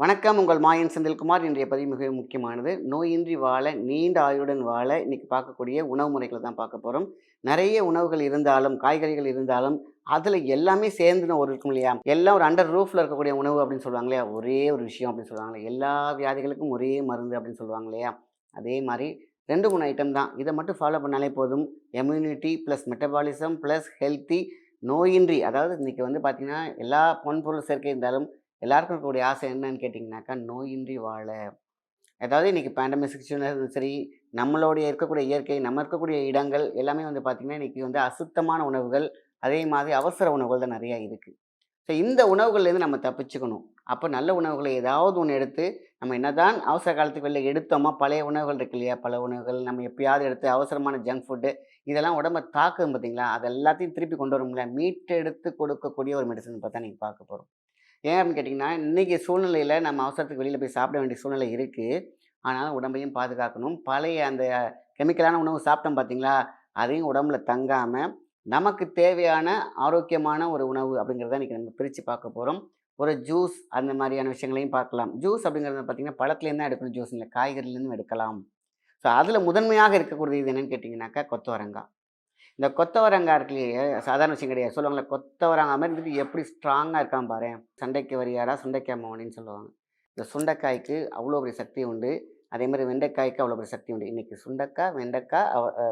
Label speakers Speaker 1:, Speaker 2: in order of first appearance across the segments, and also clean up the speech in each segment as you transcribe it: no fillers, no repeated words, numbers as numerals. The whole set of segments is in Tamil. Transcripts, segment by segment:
Speaker 1: வணக்கம். உங்கள் மாயன் செந்தில்குமார். இன்றைய பதிவு மிக முக்கியமானது. நோயின்றி வாழ, நீண்ட ஆயுளுடன் வாழ இன்னைக்கு பார்க்கக்கூடிய உணவு முறைகள தான் பார்க்க போறோம். நெறைய உணவுகள் இருந்தாலும், காய்கறிகள் இருந்தாலும், அதில எல்லாமே சேர்ந்துன்னு ஒரு இருக்கும் இல்லையா? எல்லாம் ஒரு அண்டர் ரூஃப்ல இருக்கக்கூடிய உணவு அப்படின்னு சொல்லுவாங்க இல்லையா? ஒரே ஒரு விஷயம் அப்படின்னு சொல்லுவாங்க. எல்லா வியாதிகளுக்கும் ஒரே மருந்து அப்படின்னு சொல்லுவாங்க இல்லையா? அதே மாரி 2, 3 ஐட்டம் தான். இத மட்டும் ஃபாலோ பண்ணாலே போதும். Immunity plus metabolism plus healthy நோயின்றி அதாவது இன்னைக்கு வந்து பார்த்தீங்கன்னா, எல்லா பொன்பொருள் சேர்க்கை இருந்தாலும் எல்லாருக்கும் இருக்கக்கூடிய ஆசை என்னன்னு கேட்டிங்கனாக்கா, நோயின்றி வாழ. அதாவது இன்னைக்கு பேண்டமிக் சிச்சுவேஷனும் சரி, நம்மளுடைய இருக்கக்கூடிய இயற்கை, நம்ம இருக்கக்கூடிய இடங்கள் எல்லாமே வந்து பார்த்திங்கன்னா, இன்னைக்கு வந்து அசுத்தமான உணவுகள், அதே மாதிரி அவசர உணவுகள் தான் நெறையா இருக்கு. ஸோ இந்த உணவுகள்லேருந்து நம்ம தப்பிச்சுக்கணும். அப்போ நல்ல உணவுகள ஏதாவது ஒண்ணு எடுத்து, நம்ம என்னதான் அவசர காலத்துக்கு வெளில எடுத்தோமா, பழைய உணவுகள் இருக்கு இல்லையா? பல உணவுகள் நம்ம எப்பயாவது எடுத்து அவசரமான ஜங்க் ஃபுட்டு, இதெல்லாம் உடம்ப தாக்குது பார்த்தீங்களா? அது எல்லாத்தையும் திருப்பி கொண்டு வரும்ல, மீட்டெடுத்து கொடுக்கக்கூடிய ஒரு மெடிசின் பத்தி தான் இன்னைக்கு பார்க்க போறோம். ஏன் அப்படின்னு கேட்டிங்கன்னா, இன்னைக்கு சூழ்நிலையில நம்ம அவசரத்துக்கு வெளியில போய் சாப்பிட வேண்டிய சூழ்நிலை இருக்கு. ஆனாலும் உடம்பையும் பாதுகாக்கணும். பழைய அந்த கெமிக்கலான உணவு சாப்பிட்டோம் பார்த்தீங்களா? அதையும் உடம்புல தங்காம, நமக்கு தேவையான ஆரோக்கியமான ஒரு உணவு அப்படிங்கிறத இன்னைக்கு நம்ம பிரிச்சு பார்க்க போறோம். ஒரு ஜூஸ் அந்த மாரியான விஷயங்களையும் பார்க்கலாம். ஜூஸ் அப்படிங்கிறது பார்த்தீங்கன்னா, பழத்துலேருந்து தான் எடுக்கணும் ஜூஸ் இல்ல. காய்கறிலேருந்தும் எடுக்கலாம். ஸோ அதில முதன்மையாக இருக்கக்கூடியது என்னன்னு கேட்டிங்கனாக்கா, கொத்தவரங்கா. இந்த கொத்தவரங்காய் இருக்கு இல்லையா, சாதாரண விஷயம் கிடையாது. சொல்லுவாங்கல்ல, கொத்தவரங்காய் மாரி இருந்துட்டு எப்படி ஸ்ட்ராங்கா இருக்கான் பாரேன். "சண்டைக்கு வரியாடா சுண்டைக்காய் மவனேன்னு" சொல்லுவாங்க. இந்த சுண்டைக்காய்க்கு அவ்வளோ பெரிய சக்தி உண்டு. அதேமாரி வெண்டைக்காய்க்கு அவ்வளோ பெரிய சக்தி உண்டு. இன்னைக்கு சுண்டைக்காய், வெண்டைக்காய்,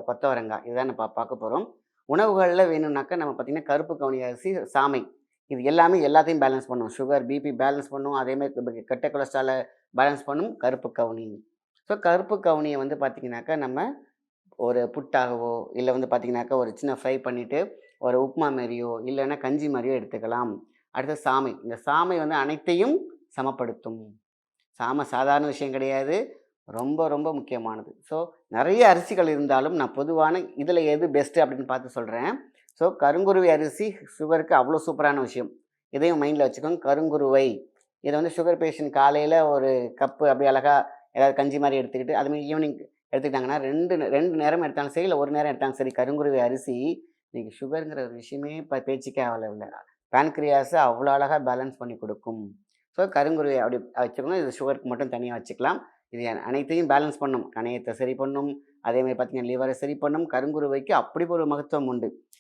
Speaker 1: கொத்தவரங்காய் இதுதான் நம்ம பார்க்க போறோம். உணவுகள்ல வேணும்னாக்கா நம்ம பார்த்தீங்கன்னா, கருப்பு கவுனி அரிசி, சாமை இது எல்லாமே எல்லாத்தையும் பேலன்ஸ் பண்ணும். சுகர், பிபி பேலன்ஸ் பண்ணும். அதேமாரி கெட்ட கொலஸ்ட்ரால பேலன்ஸ் பண்ணும் கருப்பு கவுனி. ஸோ கருப்பு கவுனிய வந்து பார்த்தீங்கன்னாக்கா, நம்ம ஒரு புட்டாகவோ, இல்ல வந்து பார்த்தீங்கன்னாக்கா, ஒரு சின்ன ஃப்ரை பண்ணிட்டு, ஒரு உப்புமா மாரியோ, இல்லன்னா கஞ்சி மாரியோ எடுத்துக்கலாம். அடுத்து சாமை. இந்த சாமை வந்து அனைத்தையும் சமப்படுத்தும். சாமை சாதாரண விஷயம் கிடையாது. ரொம்ப, ரொம்ப முக்கியமானது. ஸோ நெறைய அரிசிகள் இருந்தாலும், நான் பொதுவான இதில எது பெஸ்ட்டு அப்படின்னு பார்த்து சொல்றேன். ஸோ கருங்குருவை அரிசி சுகருக்கு அவ்வளோ சூப்பரான விஷயம். இதையும் மைண்ட்ல வச்சுக்கோங்க. கருங்குருவை. இத வந்து சுகர் பேஷண்ட் காலையில ஒரு கப்பு அப்படியே அழகா ஏதாவது கஞ்சி மாரி எடுத்துக்கிட்டு, அதுமாரி ஈவினிங் எடுத்துக்கிட்டாங்கன்னா 2 நேரம் எடுத்தாலும் சரி, இல்ல 1 நேரம் எடுத்தாலும் சரி, கருங்குருவை அரிசி இன்னைக்கு சுகர்ங்கிற ஒரு விஷயமே பேச்சுக்கே ஆவல. பான்கிரியாஸ அவ்வளோ அழகா பேலன்ஸ் பண்ணி கொடுக்கும். ஸோ கருங்குருவை அப்படி வச்சுக்கணும். இது சுகருக்கு மட்டும் தனியா வச்சுக்கலாம். இது அனைத்தையும் பேலன்ஸ் பண்ணும். கணையத்த சரி பண்ணும். அதேமாரி பார்த்தீங்கன்னா, லிவர சரி பண்ணும். கருங்குருவைக்கு அப்படி ஒரு மகத்துவம் உண்டு.